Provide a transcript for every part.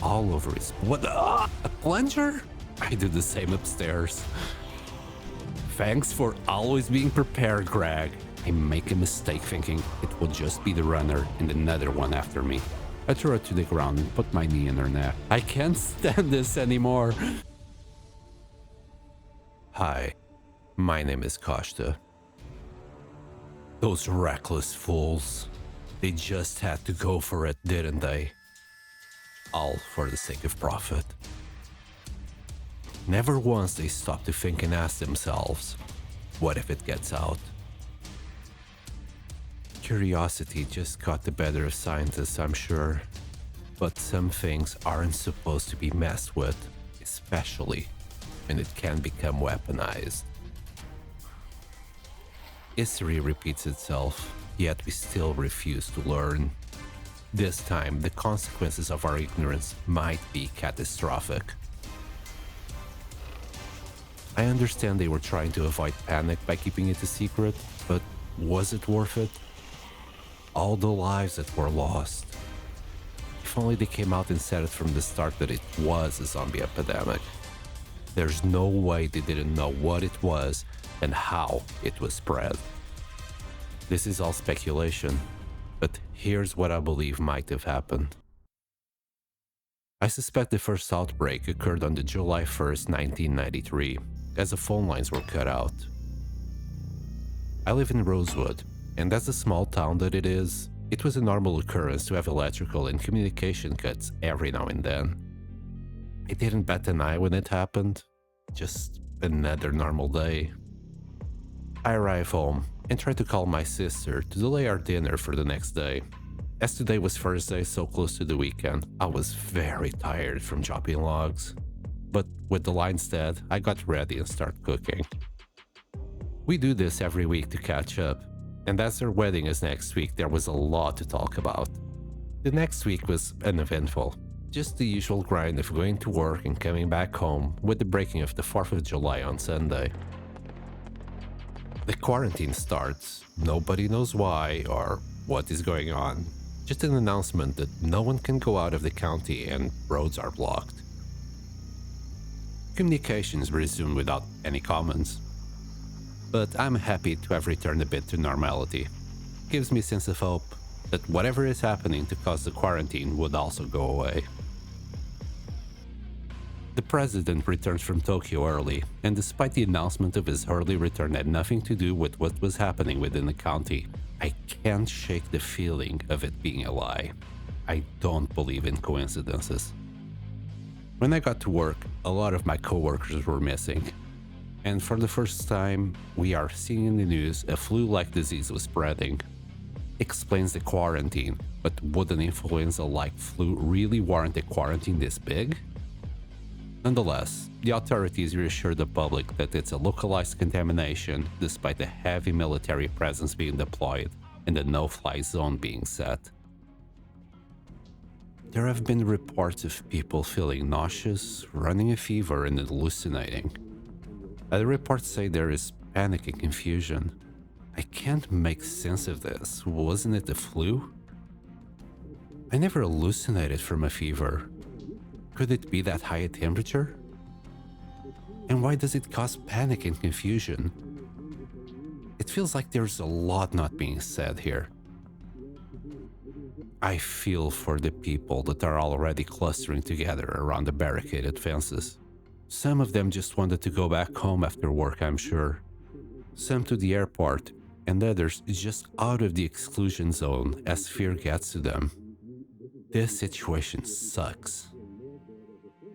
all over his... What? A plunger? I do the same upstairs. Thanks for always being prepared, Greg. I make a mistake thinking it will just be the runner and another one after me. I threw her to the ground and put my knee in her neck. I can't stand this anymore. Hi, my name is Costa. Those reckless fools. They just had to go for it, didn't they? All for the sake of profit. Never once they stopped to think and ask themselves, what if it gets out? Curiosity just got the better of scientists, I'm sure. But some things aren't supposed to be messed with, especially when it can become weaponized. History repeats itself, yet we still refuse to learn. This time, the consequences of our ignorance might be catastrophic. I understand they were trying to avoid panic by keeping it a secret, but was it worth it? All the lives that were lost. If only they came out and said it from the start that it was a zombie epidemic. There's no way they didn't know what it was and how it was spread. This is all speculation, but here's what I believe might have happened. I suspect the first outbreak occurred on July 1st, 1993, as the phone lines were cut out. I live in Rosewood, and as a small town that it is, it was a normal occurrence to have electrical and communication cuts every now and then. I didn't bat an eye when it happened, just another normal day. I arrive home and try to call my sister to delay our dinner for the next day. As today was Thursday, so close to the weekend, I was very tired from chopping logs. But with the lines dead, I got ready and started cooking. We do this every week to catch up, and as their wedding is next week, there was a lot to talk about. The next week was uneventful, just the usual grind of going to work and coming back home with the breaking of the 4th of July on Sunday. The quarantine starts, nobody knows why or what is going on, just an announcement that no one can go out of the county and roads are blocked. Communications resumed without any comments. But I'm happy to have returned a bit to normality. Gives me a sense of hope that whatever is happening to cause the quarantine would also go away. The president returns from Tokyo early, and despite the announcement of his early return had nothing to do with what was happening within the county, I can't shake the feeling of it being a lie. I don't believe in coincidences. When I got to work, a lot of my coworkers were missing. And for the first time, we are seeing in the news a flu-like disease was spreading. Explains the quarantine, but would an influenza-like flu really warrant a quarantine this big? Nonetheless, the authorities reassured the public that it's a localized contamination despite the heavy military presence being deployed and the no-fly zone being set. There have been reports of people feeling nauseous, running a fever, and hallucinating. Other reports say there is panic and confusion. I can't make sense of this. Wasn't it the flu? I never hallucinated from a fever. Could it be that high a temperature? And why does it cause panic and confusion? It feels like there's a lot not being said here. I feel for the people that are already clustering together around the barricaded fences. Some of them just wanted to go back home after work, I'm sure. Some to the airport, and others just out of the exclusion zone as fear gets to them. This situation sucks.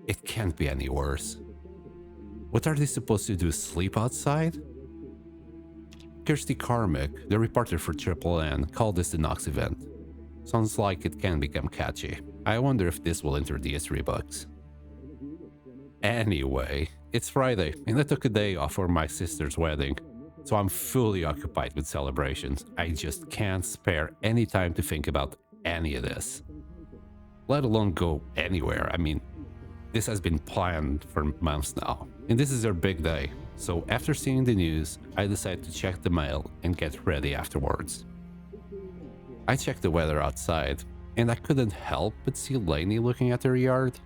It can't be any worse. What are they supposed to do, sleep outside? Kirsty Carmick, the reporter for Triple N, called this the Knox event. Sounds like it can become catchy. I wonder if this will enter the history books. Anyway, it's Friday, and I took a day off for my sister's wedding, so I'm fully occupied with celebrations. I just can't spare any time to think about any of this, let alone go anywhere. I mean, this has been planned for months now, and this is our big day. So after seeing the news, I decided to check the mail and get ready afterwards. I checked the weather outside, and I couldn't help but see Lainey looking at her yard.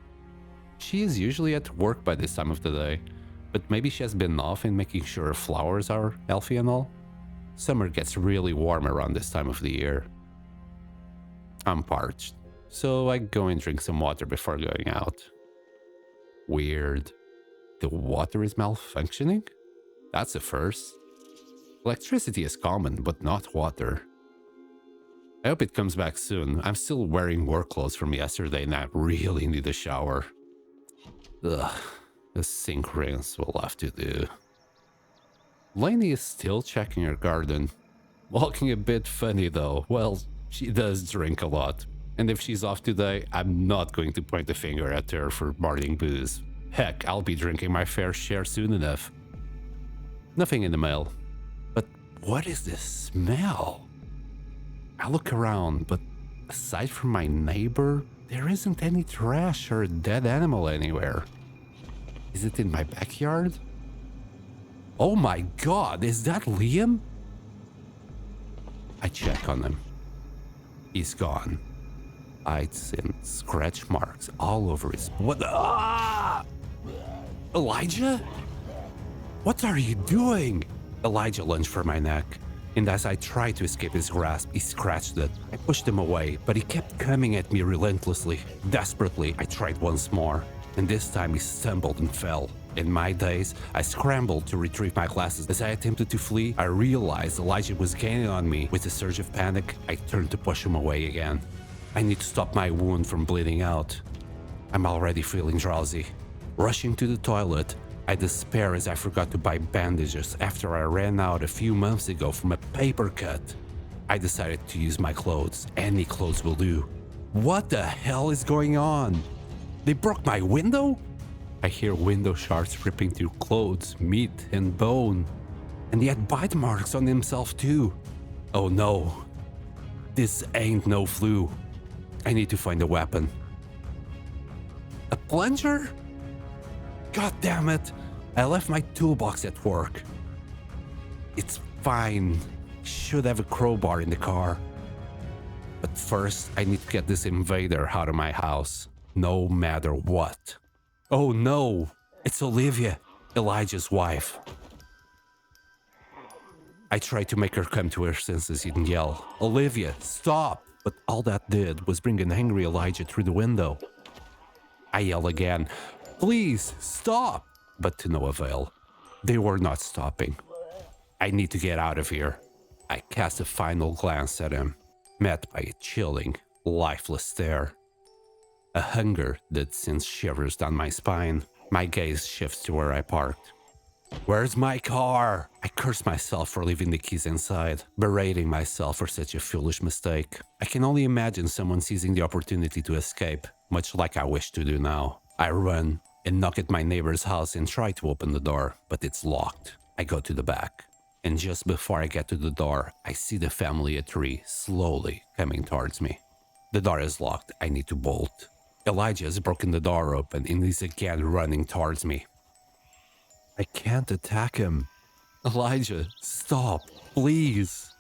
She is usually at work by this time of the day, but maybe she has been off in making sure her flowers are healthy and all. Summer gets really warm around this time of the year. I'm parched, so I go and drink some water before going out. Weird. The water is malfunctioning? That's a first. Electricity is common, but not water. I hope it comes back soon. I'm still wearing work clothes from yesterday and I really need a shower. Ugh, the sink rinse will have to do. Lainey is still checking her garden. Walking a bit funny though. Well, she does drink a lot. And if she's off today, I'm not going to point the finger at her for barting booze. Heck, I'll be drinking my fair share soon enough. Nothing in the mail. But what is this smell? I look around, but aside from my neighbor, there isn't any trash or a dead animal anywhere. Is it in my backyard? Oh my god, is that Liam? I check on him. He's gone. Bites and scratch marks all over his... What the... Ah! Elijah? What are you doing? Elijah lunged for my neck, and as I tried to escape his grasp, he scratched it. I pushed him away, but he kept coming at me relentlessly. Desperately, I tried once more, and this time he stumbled and fell. In my daze, I scrambled to retrieve my glasses. As I attempted to flee, I realized Elijah was gaining on me. With a surge of panic, I turned to push him away again. I need to stop my wound from bleeding out. I'm already feeling drowsy. Rushing to the toilet, I despair as I forgot to buy bandages after I ran out a few months ago from a paper cut. I decided to use my clothes. Any clothes will do. What the hell is going on? They broke my window? I hear window shards ripping through clothes, meat, and bone. And he had bite marks on himself too. Oh no. This ain't no flu. I need to find a weapon. A plunger? God damn it. I left my toolbox at work. It's fine. Should have a crowbar in the car. But first, I need to get this invader out of my house. No matter what. Oh no, it's Olivia, Elijah's wife. I tried to make her come to her senses and yell, Olivia, stop! But all that did was bring an angry Elijah through the window. I yell again, please, stop! But to no avail. They were not stopping. I need to get out of here. I cast a final glance at him, met by a chilling, lifeless stare. A hunger that sends shivers down my spine. My gaze shifts to where I parked. Where's my car? I curse myself for leaving the keys inside, berating myself for such a foolish mistake. I can only imagine someone seizing the opportunity to escape, much like I wish to do now. I run and knock at my neighbor's house and try to open the door, but it's locked. I go to the back, and just before I get to the door, I see the family of three slowly coming towards me. The door is locked. I need to bolt. Elijah has broken the door open and is again running towards me. I can't attack him. Elijah, stop, please.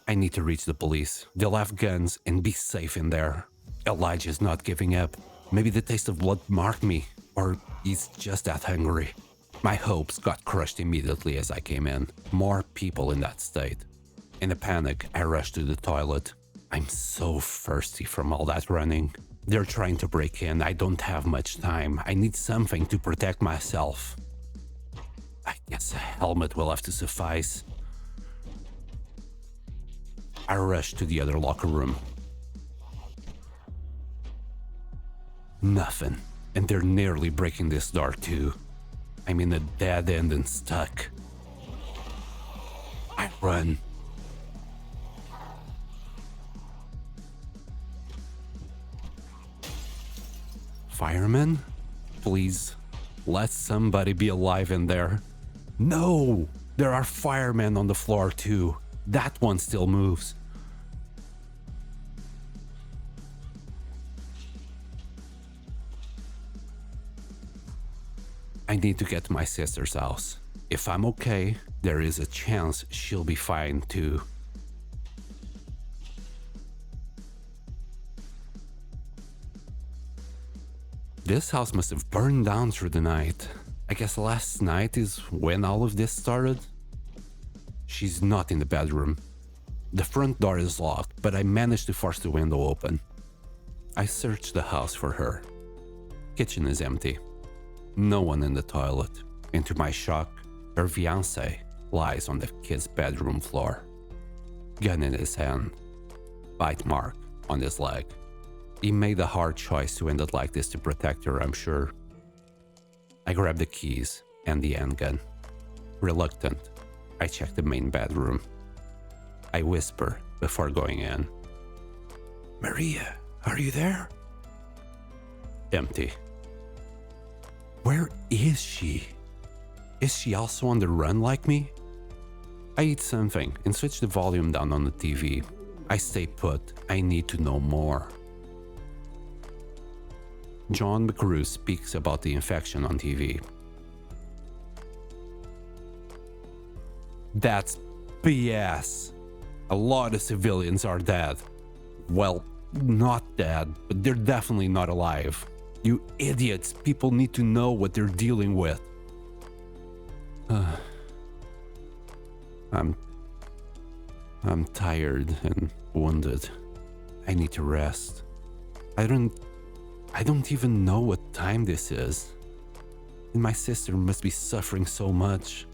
I need to reach the police. They'll have guns and be safe in there. Elijah's not giving up. Maybe the taste of blood marked me, or he's just that hungry. My hopes got crushed immediately as I came in. More people in that state. In a panic, I rushed to the toilet. I'm so thirsty from all that running. They're trying to break in. I don't have much time. I need something to protect myself. I guess a helmet will have to suffice. I rush to the other locker room. Nothing. And they're nearly breaking this door too. I'm in a dead end and stuck. I run. Firemen? Please, let somebody be alive in there. No! There are firemen on the floor too. That one still moves. I need to get to my sister's house. If I'm okay, there is a chance she'll be fine too. This house must have burned down through the night. I guess last night is when all of this started. She's not in the bedroom. The front door is locked, but I managed to force the window open. I searched the house for her. Kitchen is empty. No one in the toilet. And to my shock, her fiancé lies on the kid's bedroom floor. Gun in his hand. Bite mark on his leg. He made a hard choice to end it like this to protect her, I'm sure. I grabbed the keys and the handgun. Reluctant, I check the main bedroom. I whisper before going in. "Maria, are you there?" Empty. Where is she? Is she also on the run like me? I eat something and switch the volume down on the TV. I stay put. I need to know more. John McGrew speaks about the infection on TV. That's BS. A lot of civilians are dead. Well, not dead, but they're definitely not alive. You idiots, people need to know what they're dealing with. I'm tired and wounded. I need to rest. I don't even know what time this is. And my sister must be suffering so much.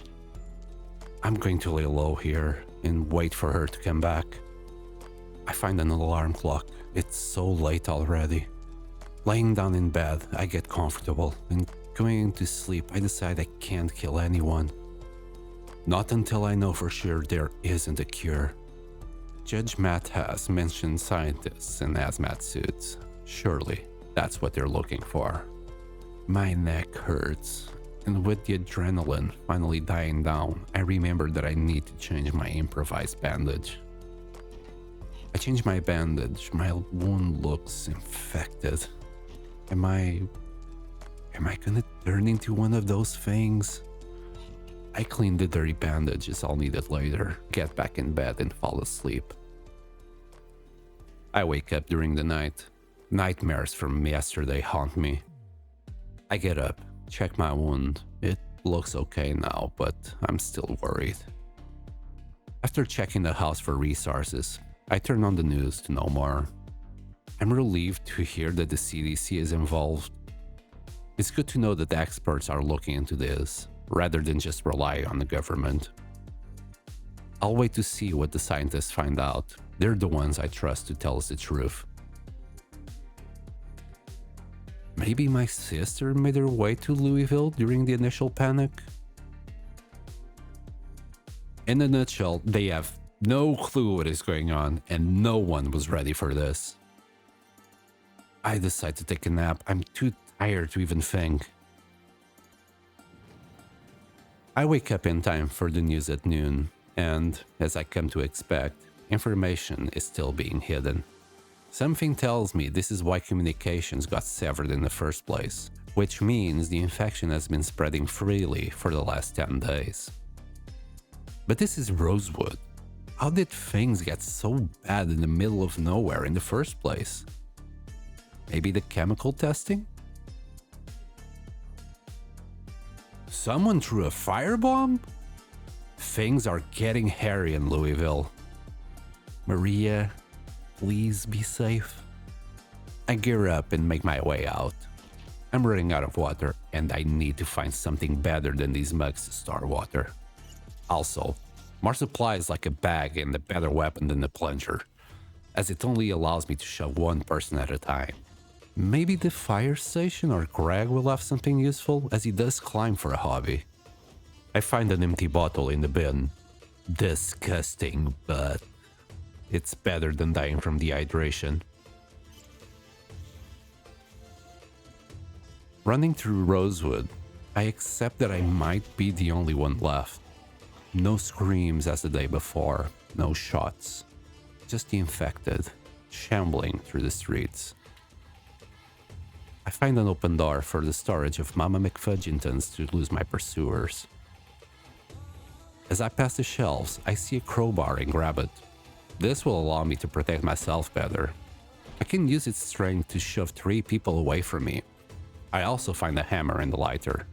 I'm going to lay low here and wait for her to come back. I find an alarm clock. It's so late already. Laying down in bed, I get comfortable, and going to sleep, I decide I can't kill anyone. Not until I know for sure there isn't a cure. Judge Matt has mentioned scientists in hazmat suits. Surely that's what they're looking for. My neck hurts, and with the adrenaline finally dying down, I remember that I need to change my improvised bandage. I change my bandage. My wound looks infected. Am I gonna turn into one of those things? I clean the dirty bandages I'll need it later, get back in bed and fall asleep. I wake up during the night. Nightmares from yesterday haunt me. I get up, check my wound. It looks okay now, but I'm still worried. After checking the house for resources, I turn on the news to know more. I'm relieved to hear that the CDC is involved. It's good to know that the experts are looking into this, rather than just rely on the government. I'll wait to see what the scientists find out. They're the ones I trust to tell us the truth. Maybe my sister made her way to Louisville during the initial panic? In a nutshell, they have no clue what is going on, and no one was ready for this. I decide to take a nap. I'm too tired to even think. I wake up in time for the news at noon, and as I come to expect, information is still being hidden. Something tells me this is why communications got severed in the first place, which means the infection has been spreading freely for the last 10 days. But this is Rosewood. How did things get so bad in the middle of nowhere in the first place? Maybe the chemical testing? Someone threw a firebomb? Things are getting hairy in Louisville. Maria, please be safe. I gear up and make my way out. I'm running out of water, and I need to find something better than these mugs to store water. Also, more supplies like a bag and a better weapon than the plunger, as it only allows me to shove one person at a time. Maybe the fire station or Greg will have something useful, as he does climb for a hobby. I find an empty bottle in the bin. Disgusting, but it's better than dying from dehydration. Running through Rosewood, I accept that I might be the only one left. No screams as the day before, no shots. Just the infected, shambling through the streets. I find an open door for the storage of Mama McFudgingtons to lose my pursuers. As I pass the shelves, I see a crowbar and grab it. This will allow me to protect myself better. I can use its strength to shove 3 people away from me. I also find a hammer and a lighter.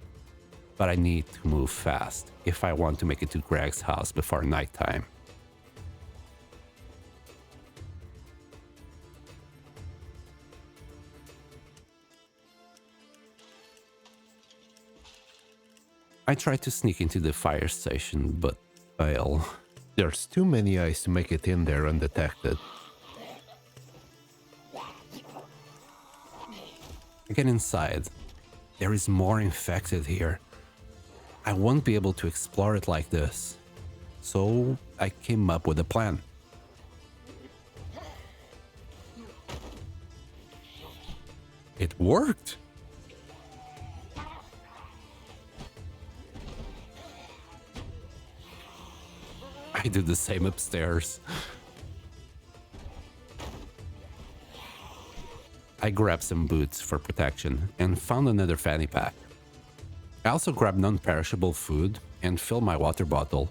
But I need to move fast if I want to make it to Greg's house before nighttime. I try to sneak into the fire station, but fail. There's too many eyes to make it in there undetected. I get inside. There is more infected here. I won't be able to explore it like this. So I came up with a plan. It worked! I do the same upstairs. I grabbed some boots for protection and found another fanny pack. I also grabbed non-perishable food and filled my water bottle.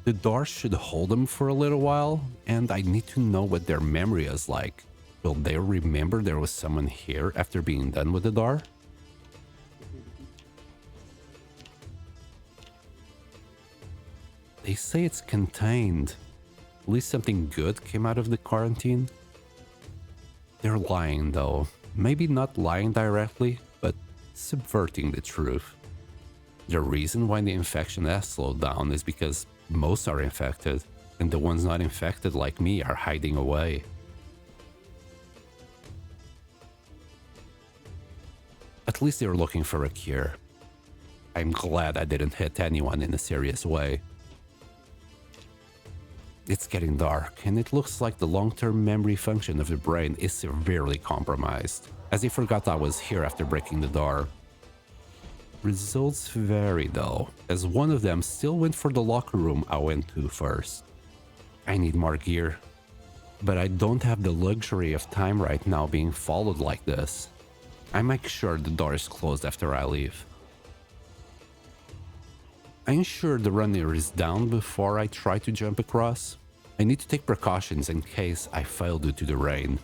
The door should hold them for a little while, and I need to know what their memory is like. Will they remember there was someone here after being done with the door? They say it's contained. At least something good came out of the quarantine. They're lying though. Maybe not lying directly, but subverting the truth. The reason why the infection has slowed down is because most are infected, and the ones not infected like me are hiding away. At least they're looking for a cure. I'm glad I didn't hit anyone in a serious way. It's getting dark, and it looks like the long-term memory function of the brain is severely compromised, as they forgot I was here after breaking the door. Results vary though, as one of them still went for the locker room I went to first. I need more gear, but I don't have the luxury of time right now being followed like this. I make sure the door is closed after I leave. I ensure the runner is down before I try to jump across. I need to take precautions in case I fail due to the rain.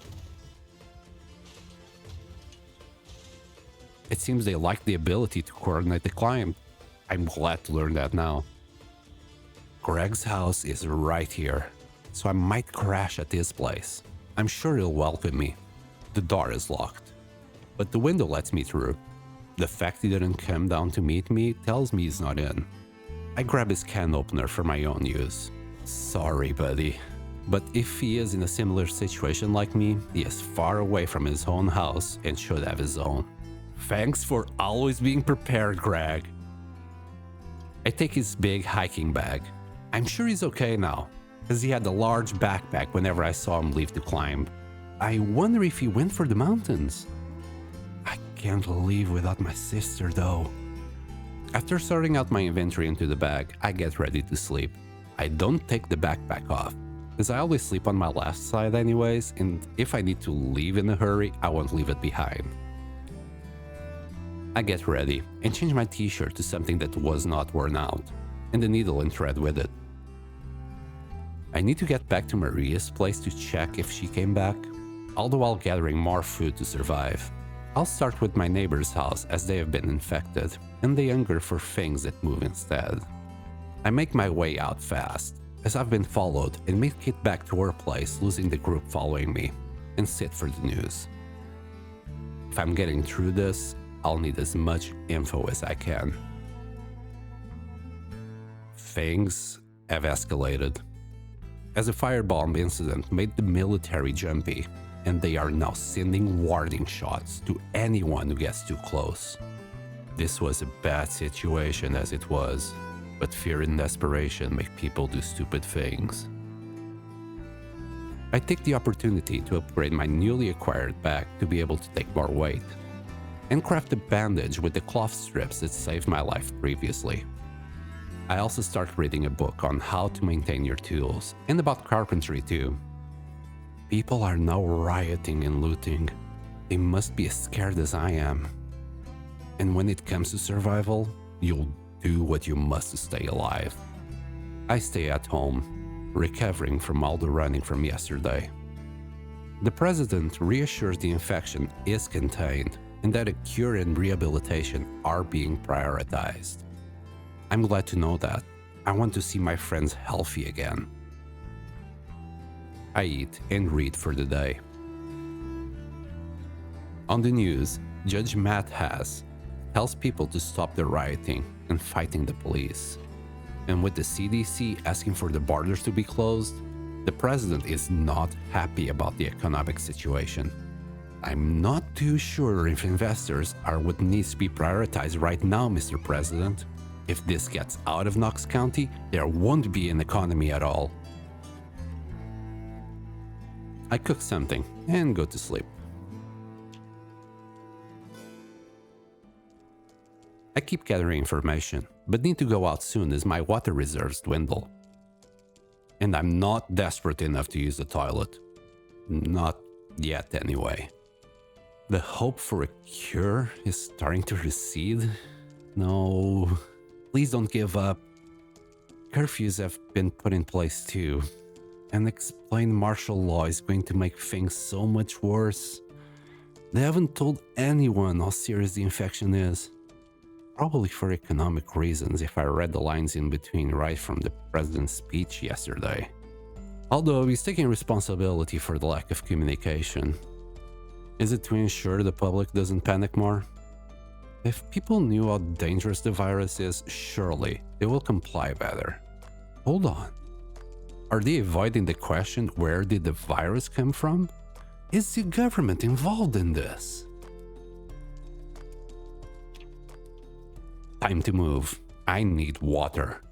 It seems they like the ability to coordinate the climb. I'm glad to learn that now. Greg's house is right here, so I might crash at his place. I'm sure he'll welcome me. The door is locked, but the window lets me through. The fact he didn't come down to meet me tells me he's not in. I grab his can opener for my own use. Sorry, buddy. But if he is in a similar situation like me, he is far away from his own house and should have his own. Thanks for always being prepared, Greg. I take his big hiking bag. I'm sure he's okay now, as he had a large backpack whenever I saw him leave to climb. I wonder if he went for the mountains. I can't leave without my sister though. After sorting out my inventory into the bag, I get ready to sleep. I don't take the backpack off, as I always sleep on my left side anyways, and if I need to leave in a hurry, I won't leave it behind. I get ready and change my t-shirt to something that was not worn out, and the needle and thread with it. I need to get back to Maria's place to check if she came back, all the while gathering more food to survive. I'll start with my neighbor's house as they have been infected, and they hunger for things that move instead. I make my way out fast, as I've been followed, and make it back to her place, losing the group following me, and sit for the news. If I'm getting through this, I'll need as much info as I can. Things have escalated, as a firebomb incident made the military jumpy, and they are now sending warning shots to anyone who gets too close. This was a bad situation as it was, but fear and desperation make people do stupid things. I take the opportunity to upgrade my newly acquired bag to be able to take more weight, and craft a bandage with the cloth strips that saved my life previously. I also start reading a book on how to maintain your tools, and about carpentry too. People are now rioting and looting. They must be as scared as I am. And when it comes to survival, you'll do what you must to stay alive. I stay at home, recovering from all the running from yesterday. The president reassures the infection is contained, and that a cure and rehabilitation are being prioritized. I'm glad to know that. I want to see my friends healthy again. I eat and read for the day. On the news, Judge Matt Haas tells people to stop the rioting and fighting the police. And with the CDC asking for the borders to be closed, the president is not happy about the economic situation. I'm not too sure if investors are what needs to be prioritized right now, Mr. President. If this gets out of Knox County, there won't be an economy at all. I cook something and go to sleep. I keep gathering information, but need to go out soon as my water reserves dwindle. And I'm not desperate enough to use the toilet. Not yet, anyway. The hope for a cure is starting to recede. No, please don't give up. Curfews have been put in place too. And explained martial law is going to make things so much worse. They haven't told anyone how serious the infection is. Probably for economic reasons if I read the lines in between right from the president's speech yesterday. Although he's taking responsibility for the lack of communication. Is it to ensure the public doesn't panic more? If people knew how dangerous the virus is, surely they will comply better. Hold on. Are they avoiding the question, where did the virus come from? Is the government involved in this? Time to move. I need water.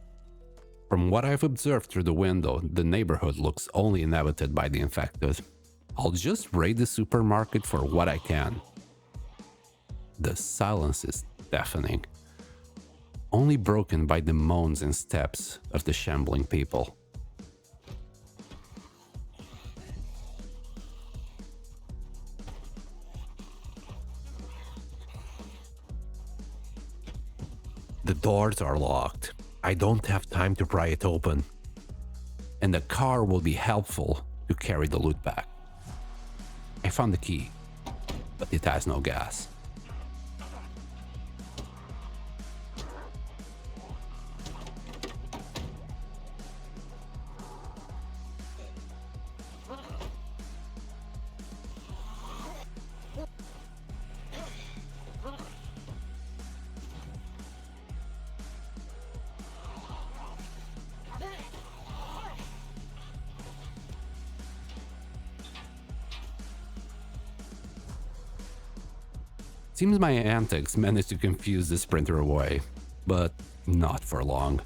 From what I've observed through the window, the neighborhood looks only inhabited by the infected. I'll just raid the supermarket for what I can. The silence is deafening, only broken by the moans and steps of the shambling people. The doors are locked. I don't have time to pry it open. And the car will be helpful to carry the loot back. I found the key, but it has no gas. Seems my antics managed to confuse the sprinter away, but not for long.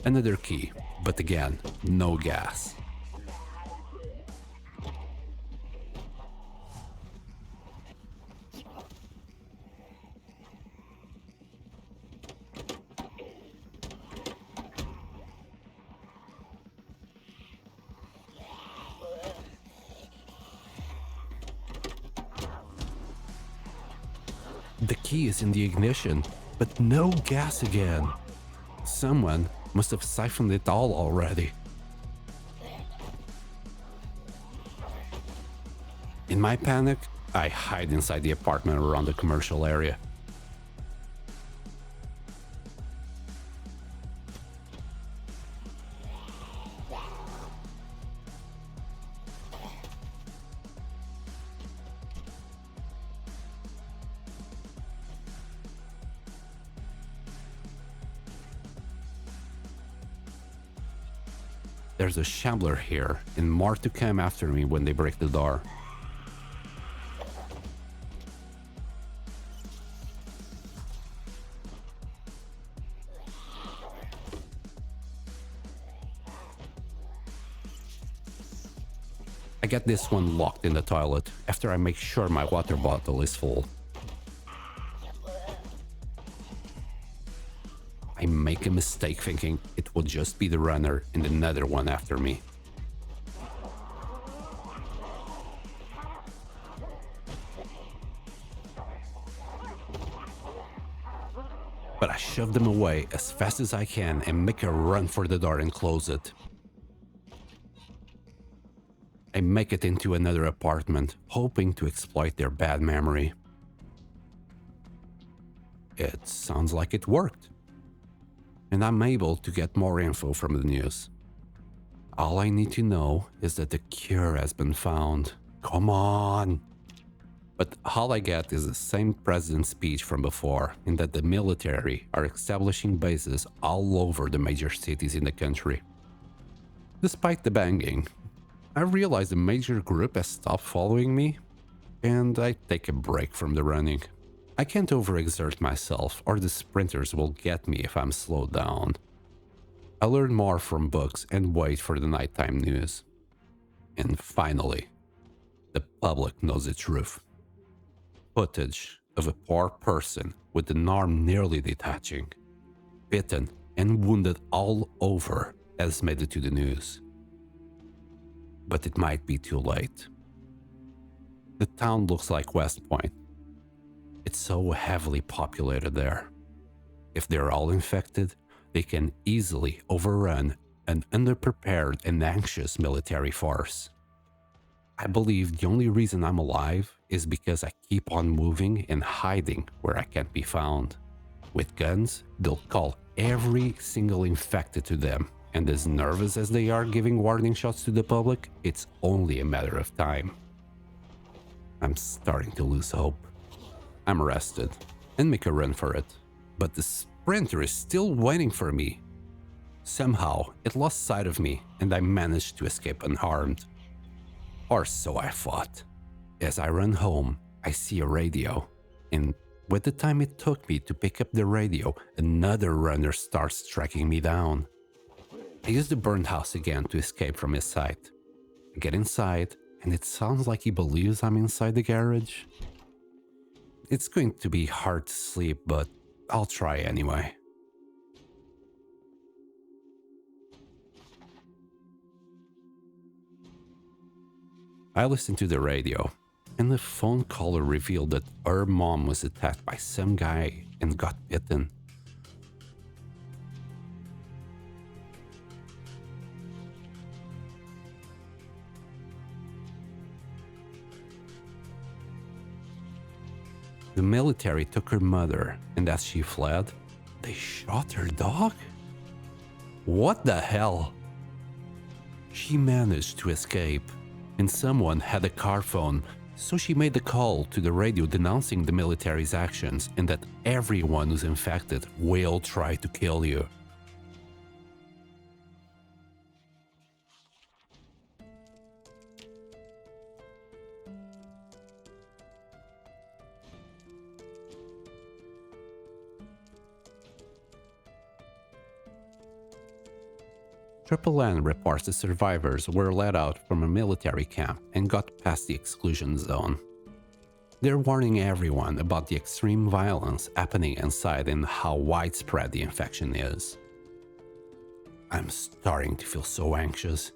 Another key, but again, no gas. The key is in the ignition, but no gas again. Someone must have siphoned it all already. In my panic, I hide inside the apartment around the commercial area. There's a shambler here, and more to come after me when they break the door. I get this one locked in the toilet after I make sure my water bottle is full. I make a mistake thinking it will just be the runner and another one after me. but I shove them away as fast as I can and make a run for the door and close it. I make it into another apartment, hoping to exploit their bad memory. It sounds like it worked, and I'm able to get more info from the news. All I need to know is that the cure has been found. Come on! But all I get is the same president's speech from before, in that the military are establishing bases all over the major cities in the country. Despite the banging, I realize the major group has stopped following me, and I take a break from the running. I can't overexert myself, or the sprinters will get me if I'm slowed down. I learn more from books and wait for the nighttime news. And finally, the public knows the truth. Footage of a poor person with an arm nearly detaching, bitten and wounded all over, has made it to the news. But it might be too late. The town looks like West Point. It's so heavily populated there. If they're all infected, they can easily overrun an underprepared and anxious military force. I believe the only reason I'm alive is because I keep on moving and hiding where I can't be found. With guns, they'll call every single infected to them, and as nervous as they are giving warning shots to the public, it's only a matter of time. I'm starting to lose hope. I'm arrested and make a run for it, but the sprinter is still waiting for me. Somehow, it lost sight of me and I managed to escape unharmed. Or so I thought. As I run home, I see a radio, and with the time it took me to pick up the radio, another runner starts tracking me down. I use the burned house again to escape from his sight. I get inside, and it sounds like he believes I'm inside the garage. It's going to be hard to sleep, but I'll try anyway. I listened to the radio, and the phone caller revealed that her mom was attacked by some guy and got bitten. The military took her mother, and as she fled, they shot her dog? What the hell? She managed to escape, and someone had a car phone, so she made the call to the radio denouncing the military's actions and that everyone who's infected will try to kill you. Triple N reports the survivors were let out from a military camp and got past the exclusion zone. They're warning everyone about the extreme violence happening inside and how widespread the infection is. I'm starting to feel so anxious.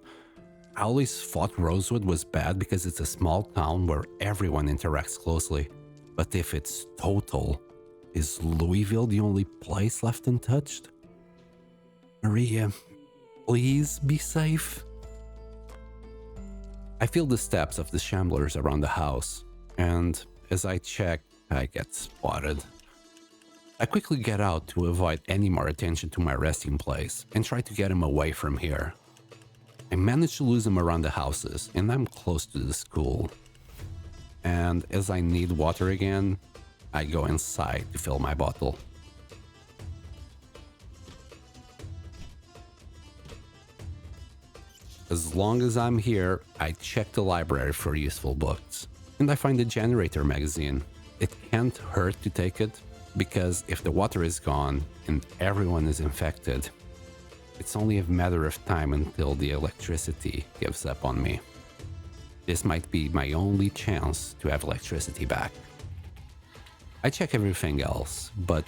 I always thought Rosewood was bad because it's a small town where everyone interacts closely. But if it's total, is Louisville the only place left untouched? Maria, please be safe. I feel the steps of the shamblers around the house, and as I check, I get spotted. I quickly get out to avoid any more attention to my resting place and try to get him away from here. I manage to lose him around the houses, and I'm close to the school. And as I need water again, I go inside to fill my bottle. As long as I'm here, I check the library for useful books. And I find the generator magazine. It can't hurt to take it, because if the water is gone and everyone is infected, it's only a matter of time until the electricity gives up on me. This might be my only chance to have electricity back. I check everything else, but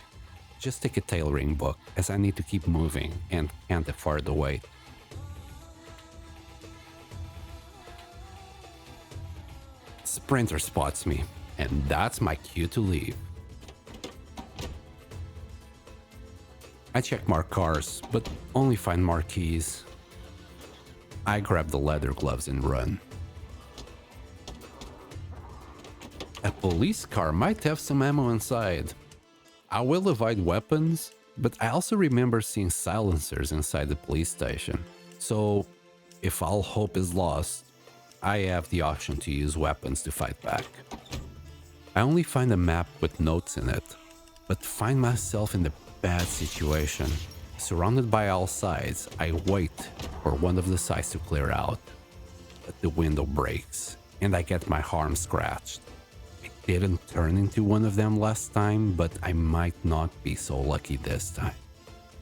just take a tailoring book as I need to keep moving and can't afford the wait. Sprinter spots me, and that's my cue to leave. I check marked cars, but only find marked keys. I grab the leather gloves and run. A police car might have some ammo inside. I will avoid weapons, but I also remember seeing silencers inside the police station. So, if all hope is lost, I have the option to use weapons to fight back. I only find a map with notes in it, but find myself in a bad situation. Surrounded by all sides, I wait for one of the sides to clear out. But the window breaks, and I get my arm scratched. I didn't turn into one of them last time, but I might not be so lucky this time.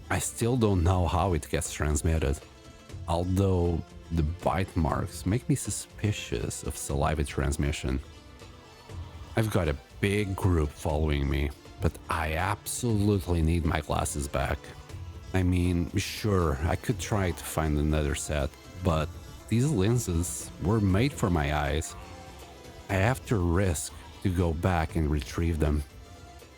I still don't know how it gets transmitted, although the bite marks make me suspicious of saliva transmission. I've got a big group following me, but I absolutely need my glasses back. I mean, sure, I could try to find another set, but these lenses were made for my eyes. I have to risk to go back and retrieve them.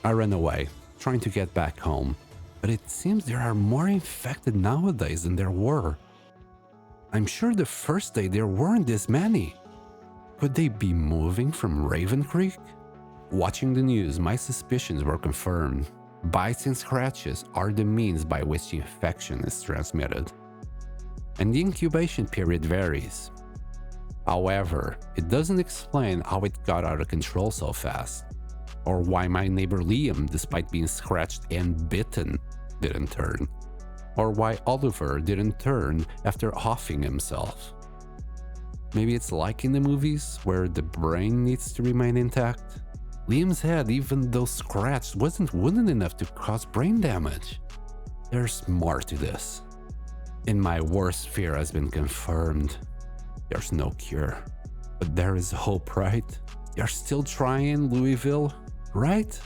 I ran away, trying to get back home, but it seems there are more infected nowadays than there were. I'm sure the first day there weren't this many. Could they be moving from Raven Creek? Watching the news, my suspicions were confirmed. Bites and scratches are the means by which the infection is transmitted, and the incubation period varies. However, it doesn't explain how it got out of control so fast, or why my neighbor Liam, despite being scratched and bitten, didn't turn, or why Oliver didn't turn after offing himself. Maybe it's like in the movies, where the brain needs to remain intact. Liam's head, even though scratched, wasn't wooden enough to cause brain damage. There's more to this. And my worst fear has been confirmed. There's no cure. But there is hope, right? They're still trying, Louisville, right?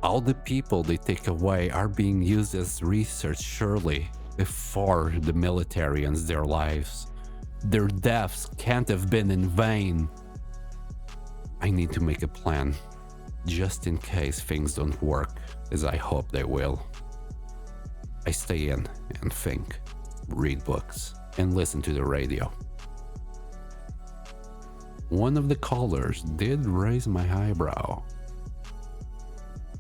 All the people they take away are being used as research, surely, before the military ends their lives. Their deaths can't have been in vain. I need to make a plan, just in case things don't work as I hope they will. I stay in and think, read books, and listen to the radio. One of the callers did raise my eyebrow.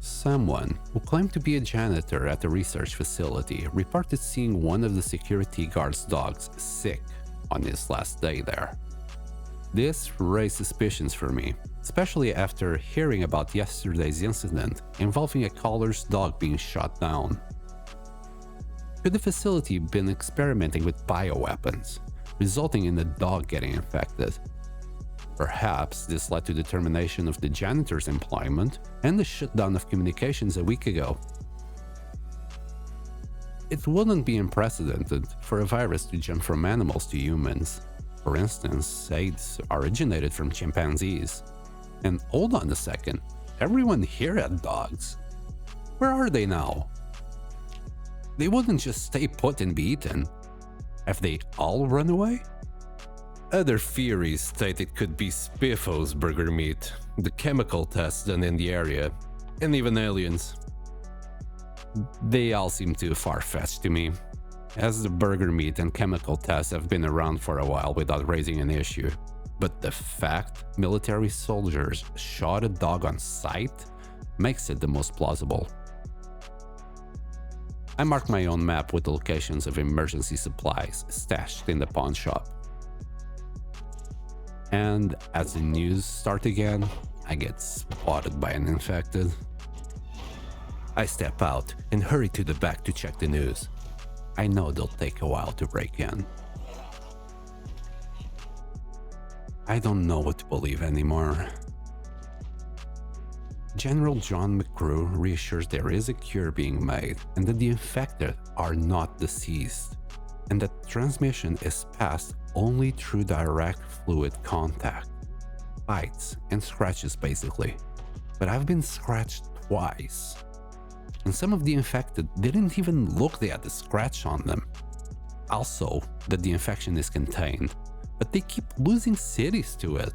Someone who claimed to be a janitor at the research facility reported seeing one of the security guard's dogs sick on his last day there. This raised suspicions for me, especially after hearing about yesterday's incident involving a caller's dog being shot down. Could the facility been experimenting with bioweapons, resulting in the dog getting infected? Perhaps this led to the termination of the janitor's employment and the shutdown of communications a week ago. It wouldn't be unprecedented for a virus to jump from animals to humans. For instance, AIDS originated from chimpanzees. And hold on a second, everyone here had dogs. Where are they now? They wouldn't just stay put and be eaten. Have they all run away? Other theories state it could be Spiffo's burger meat, the chemical tests done in the area, and even aliens. They all seem too far-fetched to me, as the burger meat and chemical tests have been around for a while without raising an issue. But the fact military soldiers shot a dog on sight makes it the most plausible. I marked my own map with the locations of emergency supplies stashed in the pawn shop. And as the news starts again, I get spotted by an infected. I step out and hurry to the back to check the news. I know they'll take a while to break in. I don't know what to believe anymore. General John McGrew reassures there is a cure being made and that the infected are not deceased, and that transmission is passed only through direct fluid contact. Bites and scratches basically. But I've been scratched twice. And some of the infected didn't even look at the scratch on them. Also, that the infection is contained, but they keep losing cities to it.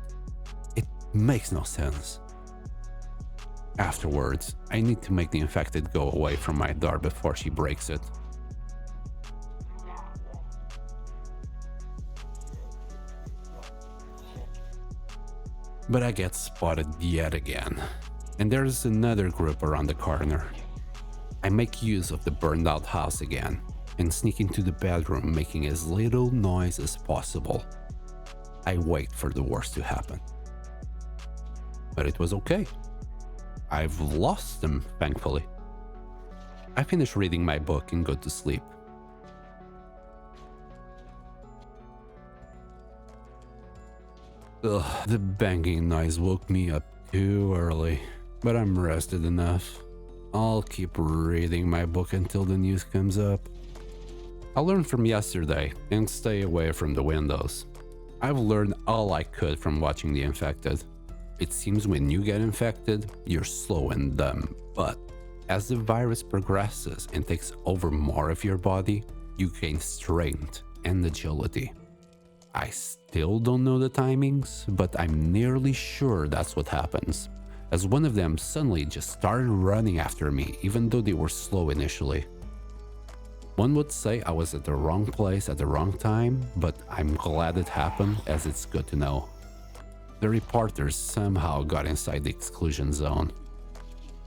It makes no sense. Afterwards, I need to make the infected go away from my door before she breaks it. But I get spotted yet again, and there's another group around the corner. I make use of the burned out house again and sneak into the bedroom, making as little noise as possible. I wait for the worst to happen. But it was okay. I've lost them, thankfully. I finish reading my book and go to sleep. Ugh, the banging noise woke me up too early, but I'm rested enough. I'll keep reading my book until the news comes up. I'll learn from yesterday and stay away from the windows. I've learned all I could from watching The Infected. It seems when you get infected, you're slow and dumb, but as the virus progresses and takes over more of your body, you gain strength and agility. I still don't know the timings, but I'm nearly sure that's what happens, as one of them suddenly just started running after me even though they were slow initially. One would say I was at the wrong place at the wrong time, but I'm glad it happened, as it's good to know. The reporters somehow got inside the exclusion zone.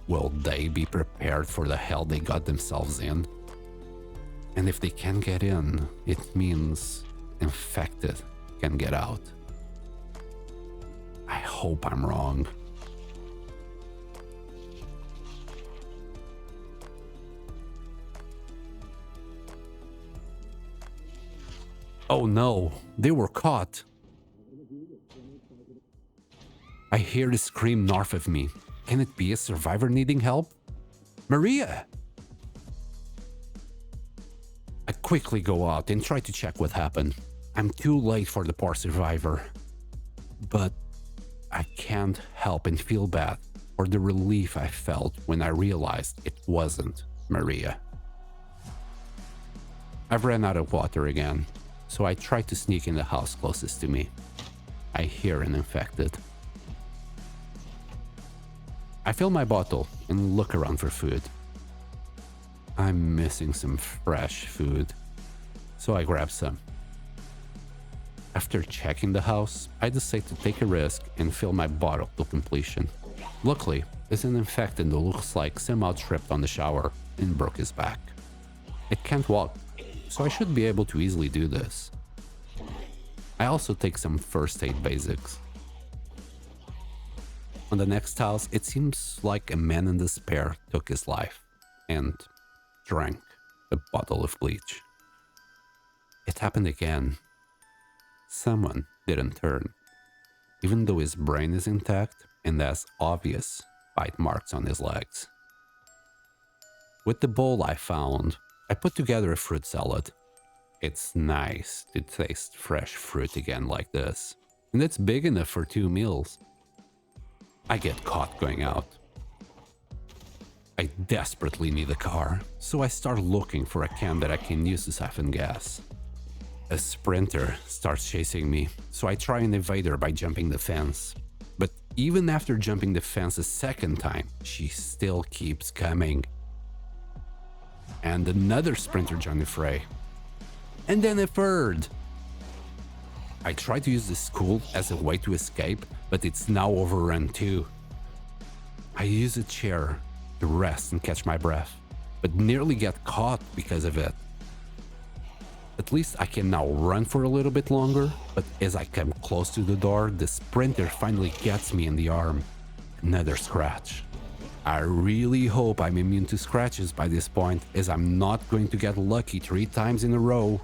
Will they be prepared for the hell they got themselves in? And if they can get in, it means infected can get out. I hope I'm wrong. Oh no, they were caught. I hear the scream north of me. Can it be a survivor needing help? Maria! I quickly go out and try to check what happened. I'm too late for the poor survivor. But I can't help and feel bad for the relief I felt when I realized it wasn't Maria. I've ran out of water again, so I try to sneak in the house closest to me. I hear an infected. I fill my bottle and look around for food. I'm missing some fresh food, so I grab some. After checking the house, I decide to take a risk and fill my bottle to completion. Luckily, it's an infected that looks like somehow tripped on the shower and broke his back. It can't walk, so I should be able to easily do this. I also take some first aid basics. On the next house, it seems like a man in despair took his life and drank a bottle of bleach. It happened again. Someone didn't turn, even though his brain is intact and has obvious bite marks on his legs. With the bowl I found, I put together a fruit salad. It's nice to taste fresh fruit again like this, and it's big enough for 2 meals. I get caught going out. I desperately need a car, so I start looking for a can that I can use to siphon gas. A sprinter starts chasing me, so I try and evade her by jumping the fence. But even after jumping the fence a second time, she still keeps coming. And another sprinter joined the fray. And then a third. I try to use the school as a way to escape, but it's now overrun too. I use a chair to rest and catch my breath, but nearly get caught because of it. At least I can now run for a little bit longer, but as I come close to the door, the sprinter finally gets me in the arm. Another scratch. I really hope I'm immune to scratches by this point, as I'm not going to get lucky 3 times in a row.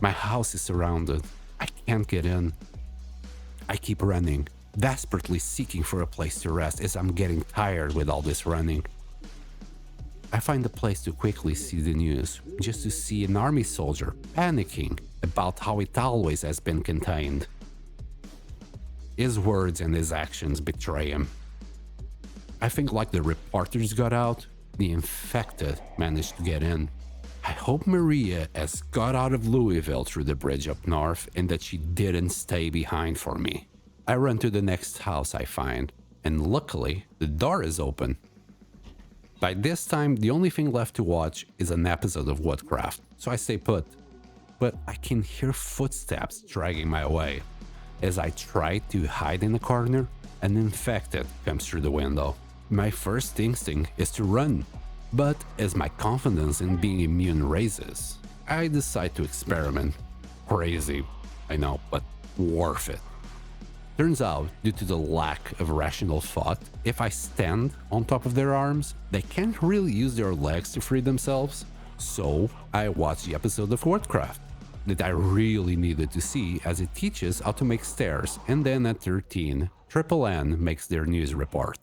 My house is surrounded. I can't get in. I keep running, desperately seeking for a place to rest as I'm getting tired with all this running. I find a place to quickly see the news, just to see an army soldier panicking about how it always has been contained. His words and his actions betray him. I think like the reporters got out, the infected managed to get in. I hope Maria has got out of Louisville through the bridge up north and that she didn't stay behind for me. I run to the next house I find. and luckily, the door is open. By this time, the only thing left to watch is an episode of Woodcraft, so I stay put. But I can hear footsteps dragging my way. As I try to hide in a corner, an infected comes through the window. My first instinct is to run, but as my confidence in being immune raises, I decide to experiment. Crazy, I know, but worth it. Turns out, due to the lack of rational thought, if I stand on top of their arms, they can't really use their legs to free themselves. So I watched the episode of Woodcraft that I really needed to see, as it teaches how to make stairs, and then at 13, Triple N makes their news report.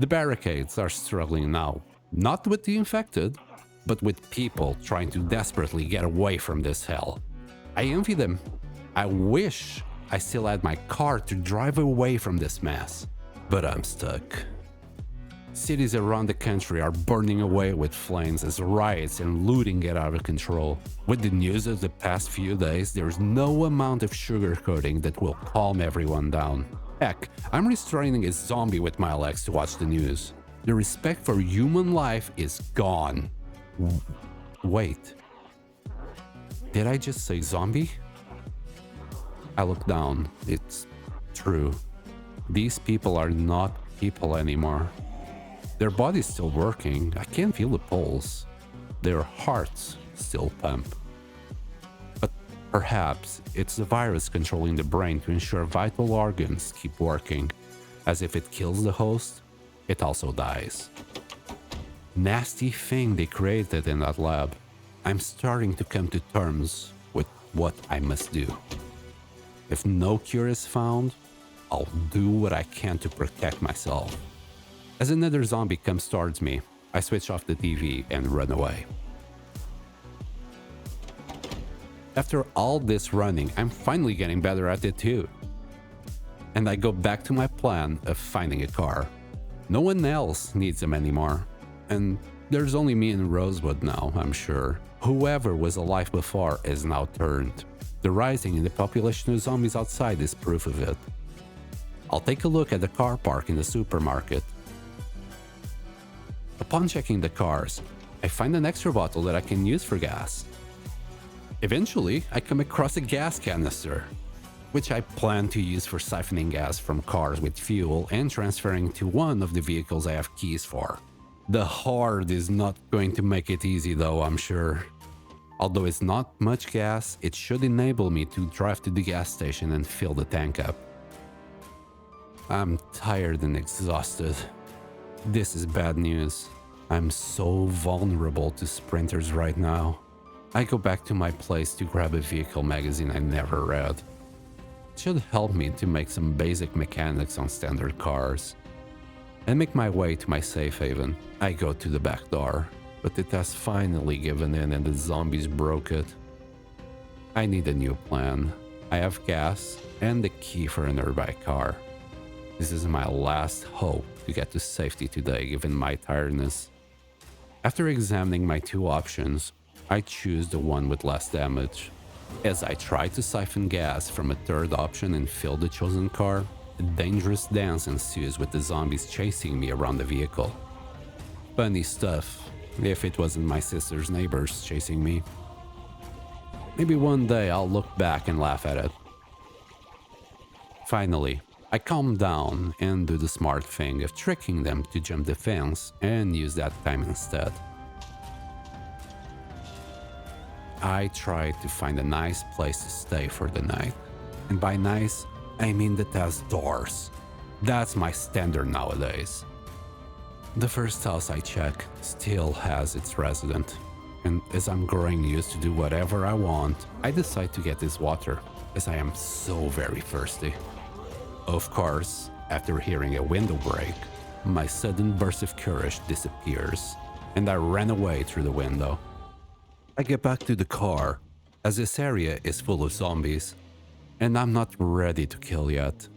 The barricades are struggling now, not with the infected, but with people trying to desperately get away from this hell. I envy them. I wish I still had my car to drive away from this mess, but I'm stuck. Cities around the country are burning away with flames as riots and looting get out of control. With the news of the past few days, there's no amount of sugarcoating that will calm everyone down. Heck, I'm restraining a zombie with my legs to watch the news. The respect for human life is gone. Wait. Did I just say zombie? I look down. It's true. These people are not people anymore. Their body's still working. I can feel the pulse. Their hearts still pump. But perhaps it's the virus controlling the brain to ensure vital organs keep working. As if it kills the host, it also dies. Nasty thing they created in that lab. I'm starting to come to terms with what I must do. If no cure is found, I'll do what I can to protect myself. As another zombie comes towards me, I switch off the TV and run away. After all this running, I'm finally getting better at it too. And I go back to my plan of finding a car. No one else needs them anymore. And there's only me and Rosewood now, I'm sure. Whoever was alive before is now turned. The rising in the population of zombies outside is proof of it. I'll take a look at the car park in the supermarket. Upon checking the cars, I find an extra bottle that I can use for gas. Eventually, I come across a gas canister, which I plan to use for siphoning gas from cars with fuel and transferring to one of the vehicles I have keys for. The Horde is not going to make it easy though, I'm sure. Although it's not much gas, it should enable me to drive to the gas station and fill the tank up. I'm tired and exhausted. This is bad news. I'm so vulnerable to sprinters right now. I go back to my place to grab a vehicle magazine I never read. It should help me to make some basic mechanics on standard cars. And make my way to my safe haven. I go to the back door, but it has finally given in and the zombies broke it. I need a new plan. I have gas and the key for a nearby car. This is my last hope to get to safety today given my tiredness. After examining my two options, I choose the one with less damage. As I try to siphon gas from a third option and fill the chosen car, a dangerous dance ensues with the zombies chasing me around the vehicle. Funny stuff, if it wasn't my sister's neighbors chasing me. Maybe one day I'll look back and laugh at it. Finally, I calm down and do the smart thing of tricking them to jump the fence and use that time instead. I try to find a nice place to stay for the night. And by nice, I mean that has doors. That's my standard nowadays. The first house I check still has its resident. And as I'm growing used to do whatever I want, I decide to get this water, as I am so very thirsty. Of course, after hearing a window break, my sudden burst of courage disappears, and I ran away through the window. I get back to the car, as this area is full of zombies, and I'm not ready to kill yet.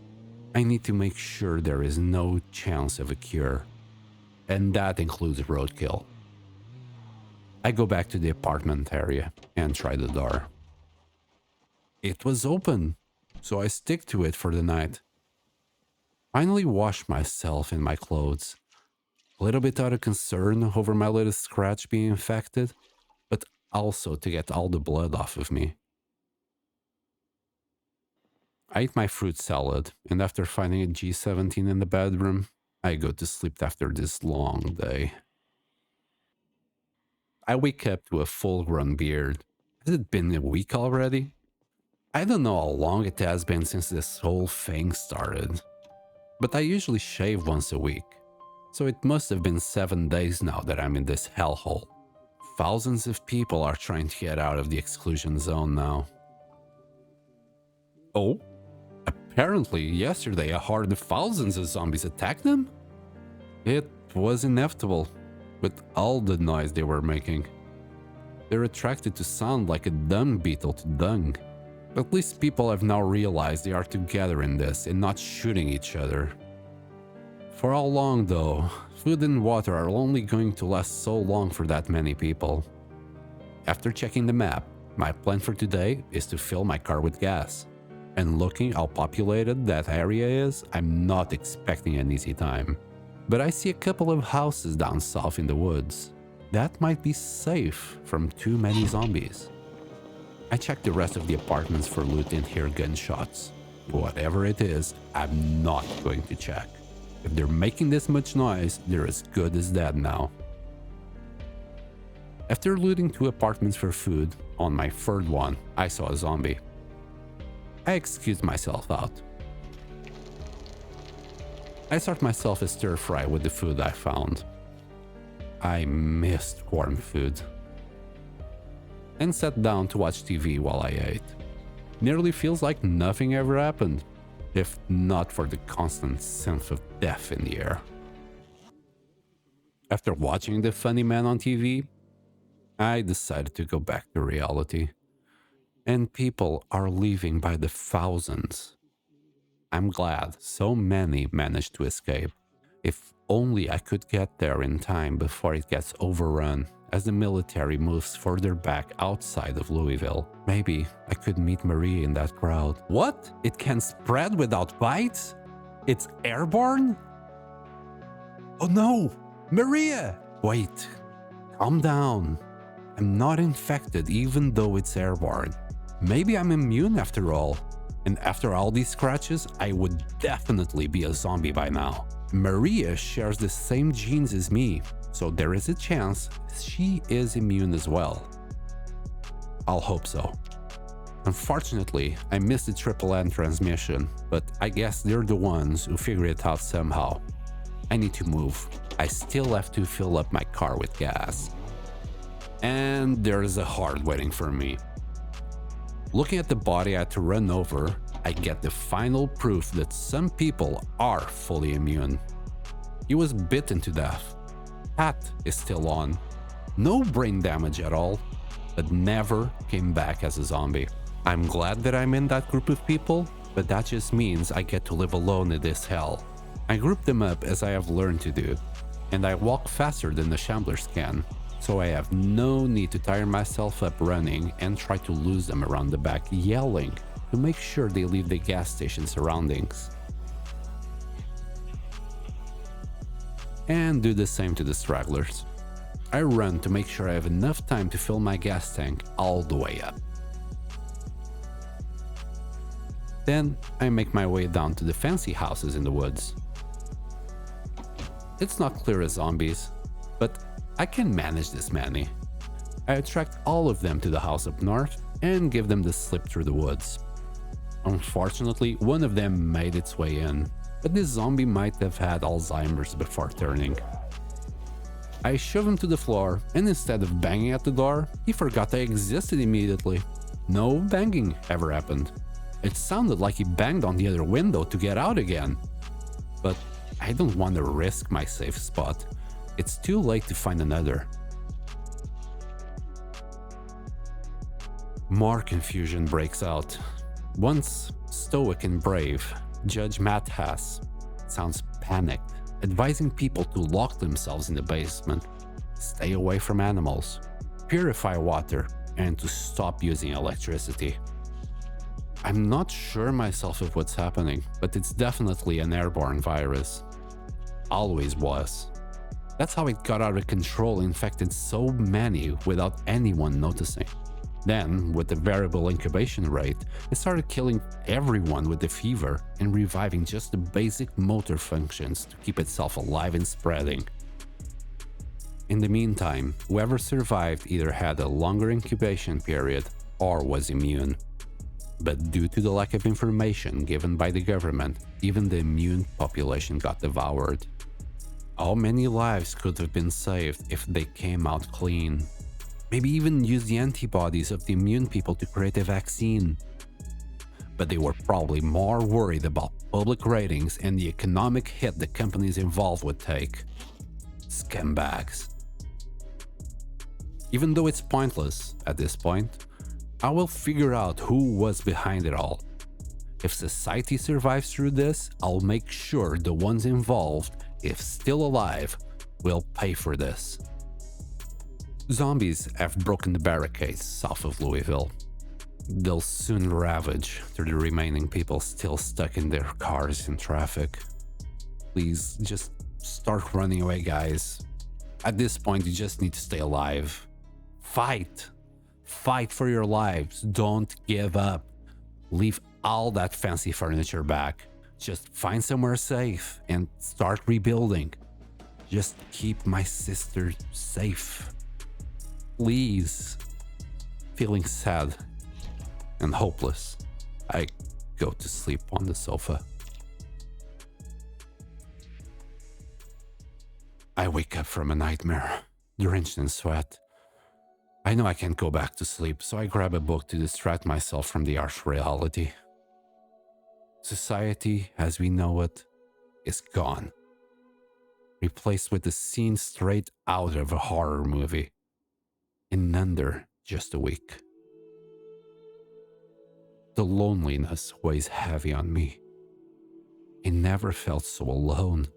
I need to make sure there is no chance of a cure, and that includes roadkill. I go back to the apartment area and try the door. It was open, so I stick to it for the night. Finally washed myself in my clothes, a little bit out of concern over my little scratch being infected, but also to get all the blood off of me. I eat my fruit salad, and after finding a G17 in the bedroom, I go to sleep after this long day. I wake up to a full-grown beard. Has it been a week already? I don't know how long it has been since this whole thing started, but I usually shave once a week, so it must have been 7 days now that I'm in this hellhole. Thousands of people are trying to get out of the exclusion zone now. Oh, apparently yesterday a horde of thousands of zombies attacked them? It was inevitable, with all the noise they were making. They're attracted to sound like a dung beetle to dung. At least people have now realized they are together in this and not shooting each other. For how long though? Food and water are only going to last so long for that many people. After checking the map, my plan for today is to fill my car with gas. And looking how populated that area is, I'm not expecting an easy time. But I see a couple of houses down south in the woods. That might be safe from too many zombies. I check the rest of the apartments for loot and hear gunshots. Whatever it is, I'm not going to check. If they're making this much noise, they're as good as dead now. After looting 2 apartments for food, on my third one, I saw a zombie. I excused myself out. I start myself a stir fry with the food I found. I missed warm food. And sat down to watch TV while I ate. Nearly feels like nothing ever happened, if not for the constant sense of death in the air. After watching the funny man on TV, I decided to go back to reality. And people are leaving by the thousands. I'm glad so many managed to escape. If only I could get there in time before it gets overrun as the military moves further back outside of Louisville. Maybe I could meet Maria in that crowd. What? It can spread without bites? It's airborne? Oh no! Maria! Wait, calm down. I'm not infected even though it's airborne. Maybe I'm immune after all. And after all these scratches, I would definitely be a zombie by now. Maria shares the same genes as me, so there is a chance she is immune as well. I'll hope so. Unfortunately, I missed the Triple N transmission, but I guess they're the ones who figure it out somehow. I need to move. I still have to fill up my car with gas. And there's a horde waiting for me. Looking at the body I had to run over, I get the final proof that some people are fully immune. He was bitten to death. Hat is still on. No brain damage at all, but never came back as a zombie. I'm glad that I'm in that group of people, but that just means I get to live alone in this hell. I group them up as I have learned to do, and I walk faster than the shamblers can, so I have no need to tire myself up running and try to lose them around the back yelling to make sure they leave the gas station surroundings. And do the same to the stragglers. I run to make sure I have enough time to fill my gas tank all the way up. Then I make my way down to the fancy houses in the woods. It's not clear as zombies, but I can manage this many. I attract all of them to the house up north and give them the slip through the woods. Unfortunately, one of them made its way in, but this zombie might have had Alzheimer's before turning. I shove him to the floor, and instead of banging at the door, he forgot I existed immediately. No banging ever happened. It sounded like he banged on the other window to get out again. But I don't want to risk my safe spot. It's too late to find another. More confusion breaks out. Once stoic and brave, Judge Matt Haas sounds panicked, advising people to lock themselves in the basement, stay away from animals, purify water, and to stop using electricity. I'm not sure myself of what's happening, but it's definitely an airborne virus. Always was. That's how it got out of control, infected so many without anyone noticing. Then, with the variable incubation rate, it started killing everyone with the fever and reviving just the basic motor functions to keep itself alive and spreading. In the meantime, whoever survived either had a longer incubation period or was immune. But due to the lack of information given by the government, even the immune population got devoured. How many lives could have been saved if they came out clean? Maybe even use the antibodies of the immune people to create a vaccine. But they were probably more worried about public ratings and the economic hit the companies involved would take. Scumbags. Even though it's pointless at this point, I will figure out who was behind it all. If society survives through this, I'll make sure the ones involved, if still alive, will pay for this. Zombies have broken the barricades south of Louisville. They'll soon ravage through the remaining people still stuck in their cars in traffic. Please, just start running away, guys. At this point, you just need to stay alive. Fight! Fight for your lives. Don't give up. Leave all that fancy furniture back. Just find somewhere safe and start rebuilding. Just keep my sister safe. Please. Feeling sad and hopeless, I go to sleep on the sofa. I wake up from a nightmare, drenched in sweat. I know I can't go back to sleep, so I grab a book to distract myself from the harsh reality. Society, as we know it, is gone. Replaced with a scene straight out of a horror movie. In under just a week. The loneliness weighs heavy on me. I never felt so alone.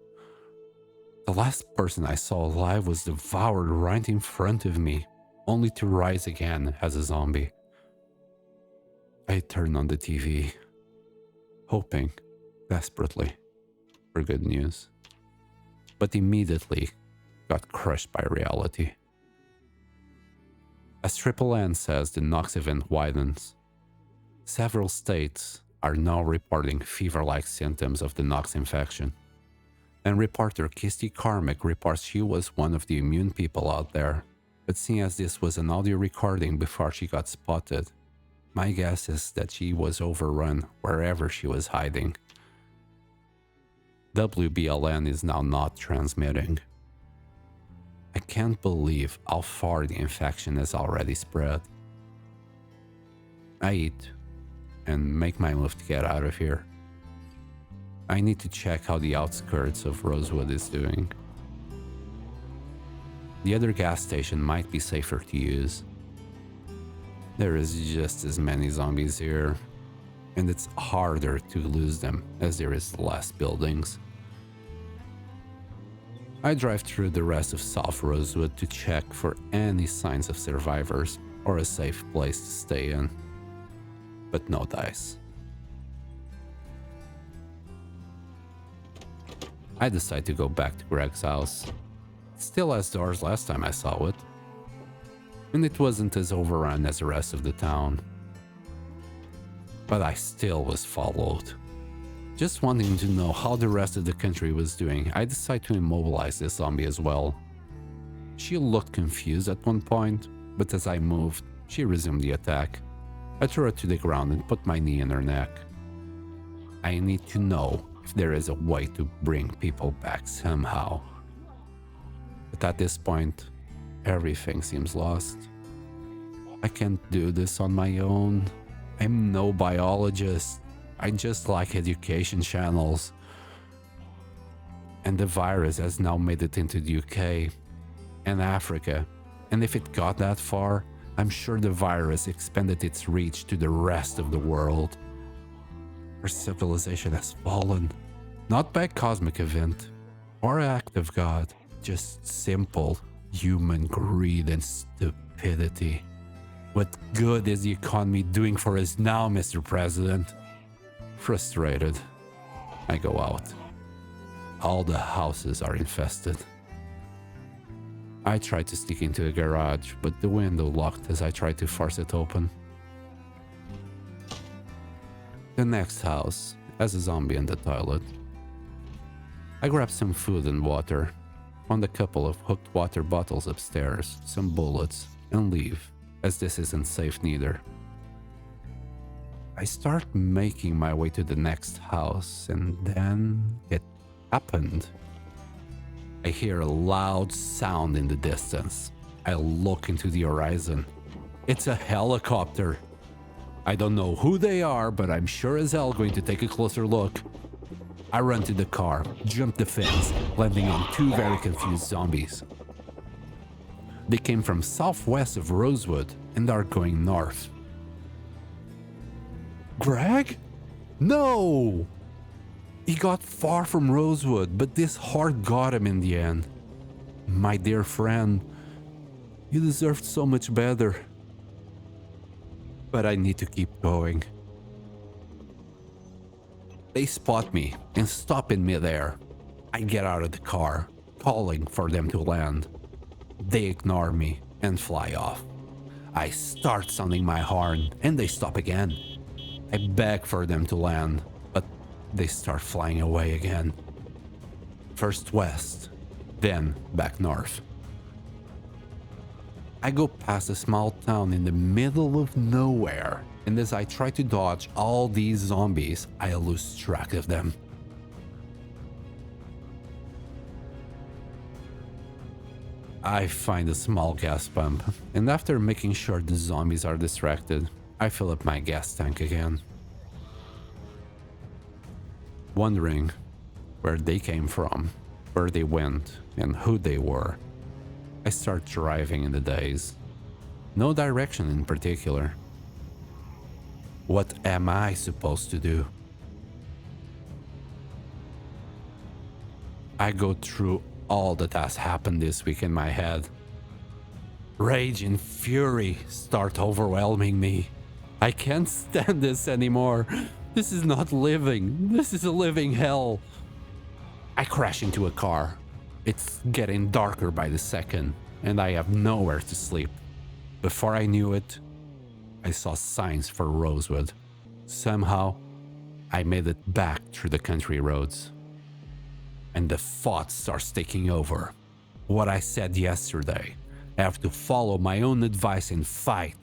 The last person I saw alive was devoured right in front of me, only to rise again as a zombie. I turned on the TV, hoping, desperately, for good news, but immediately got crushed by reality. As Triple N says, the Knox event widens. Several states are now reporting fever-like symptoms of the Knox infection, and reporter Kirsty Carmack reports she was one of the immune people out there. But seeing as this was an audio recording before she got spotted, my guess is that she was overrun wherever she was hiding. WBLN is now not transmitting. I can't believe how far the infection has already spread. I eat and make my move to get out of here. I need to check how the outskirts of Rosewood is doing. The other gas station might be safer to use. There is just as many zombies here, and it's harder to lose them as there is less buildings. I drive through the rest of South Rosewood to check for any signs of survivors or a safe place to stay in, but no dice. I decide to go back to Greg's house. It still has doors last time I saw it, and it wasn't as overrun as the rest of the town. But I still was followed. Just wanting to know how the rest of the country was doing, I decided to immobilize this zombie as well. She looked confused at one point, but as I moved, she resumed the attack. I threw her to the ground and put my knee in her neck. I need to know if there is a way to bring people back somehow. But at this point, everything seems lost. I can't do this on my own. I'm no biologist. I just like education channels. And the virus has now made it into the UK and Africa. And if it got that far, I'm sure the virus expanded its reach to the rest of the world. Our civilization has fallen, not by a cosmic event or act of God, just simple human greed and stupidity. What good is the economy doing for us now, Mr. President? Frustrated, I go out. All the houses are infested. I try to sneak into the garage, but the window locked as I try to force it open. The next house has a zombie in the toilet. I grab some food and water, found a couple of hooked water bottles upstairs, some bullets, and leave, as this isn't safe neither. I start making my way to the next house, and then it happened. I hear a loud sound in the distance. I look into the horizon. It's a helicopter. I don't know who they are, but I'm sure as hell going to take a closer look. I run to the car, jump the fence, landing on two very confused zombies. They came from southwest of Rosewood and are going north. Greg? No! He got far from Rosewood, but this horde got him in the end. My dear friend, you deserved so much better. But I need to keep going. They spot me and stop in midair. I get out of the car, calling for them to land. They ignore me and fly off. I start sounding my horn and they stop again. I beg for them to land, but they start flying away again. First west, then back north. I go past a small town in the middle of nowhere, and as I try to dodge all these zombies, I lose track of them. I find a small gas pump, and after making sure the zombies are distracted, I fill up my gas tank again. Wondering where they came from, where they went, and who they were, I start driving in the daze. No direction in particular. What am I supposed to do? I go through all that has happened this week in my head. Rage and fury start overwhelming me. I can't stand this anymore. This is not living. This is a living hell. I crash into a car. It's getting darker by the second, and I have nowhere to sleep. Before I knew it, I saw signs for Rosewood. Somehow, I made it back through the country roads. And the thought starts taking over. What I said yesterday. I have to follow my own advice and fight.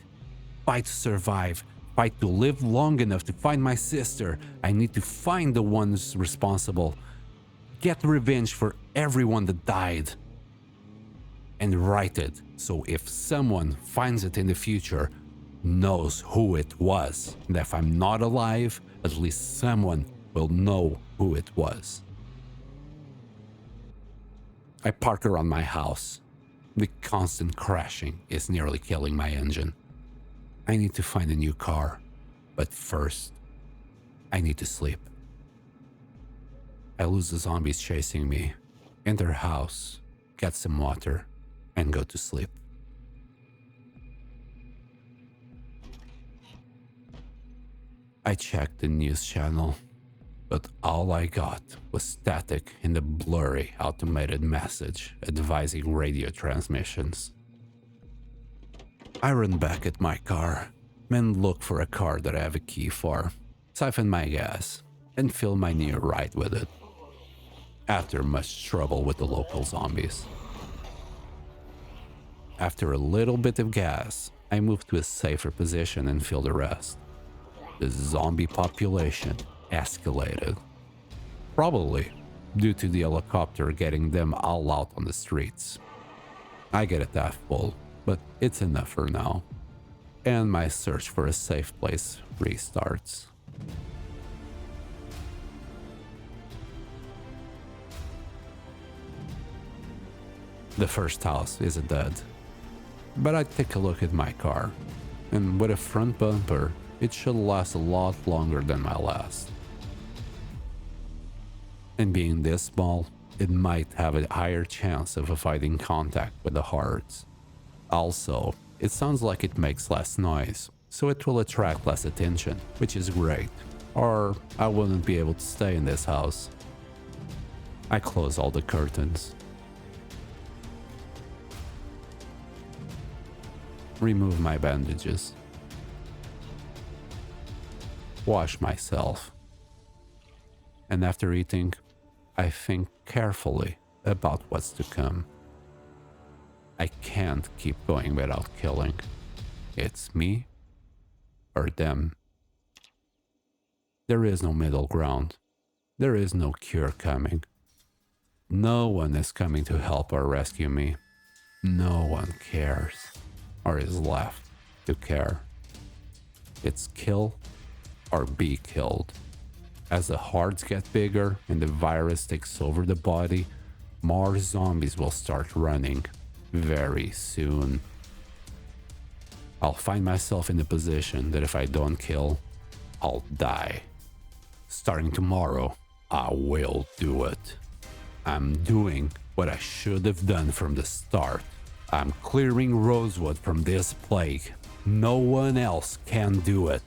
Fight to survive. Fight to live long enough to find my sister. I need to find the ones responsible. Get revenge for everyone that died. And write it so if someone finds it in the future, knows who it was. And if I'm not alive, at least someone will know who it was. I park around my house. The constant crashing is nearly killing my engine. I need to find a new car, but first, I need to sleep. I lose the zombies chasing me, enter a house, get some water, and go to sleep. I checked the news channel, but all I got was static in the blurry automated message advising radio transmissions. I run back at my car and look for a car that I have a key for, siphon my gas, and fill my new ride with it. After much trouble with the local zombies. After a little bit of gas, I move to a safer position and fill the rest. The zombie population escalated. Probably due to the helicopter getting them all out on the streets. I get it half full, but it's enough for now. And my search for a safe place restarts. The first house isn't dead, but I take a look at my car, and with a front bumper, it should last a lot longer than my last. And being this small, it might have a higher chance of avoiding contact with the hordes. Also, It sounds like it makes less noise, so it will attract less attention, which is great. Or I wouldn't be able to stay in this house. I close all the curtains. Remove my bandages. Wash myself. And after eating, I think carefully about what's to come. I can't keep going without killing. It's me or them. There is no middle ground. There is no cure coming. No one is coming to help or rescue me. No one cares or is left to care. It's kill or be killed. As the hordes get bigger and the virus takes over the body, more zombies will start running very soon. I'll find myself in a position that if I don't kill, I'll die. Starting tomorrow, I will do it. I'm doing what I should have done from the start. I'm clearing Rosewood from this plague. No one else can do it.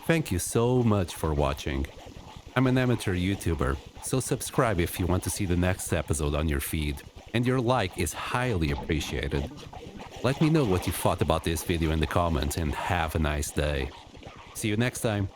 Thank you so much for watching. I'm an amateur YouTuber, so subscribe if you want to see the next episode on your feed, and your like is highly appreciated. Let me know what you thought about this video in the comments, and have a nice day. See you next time.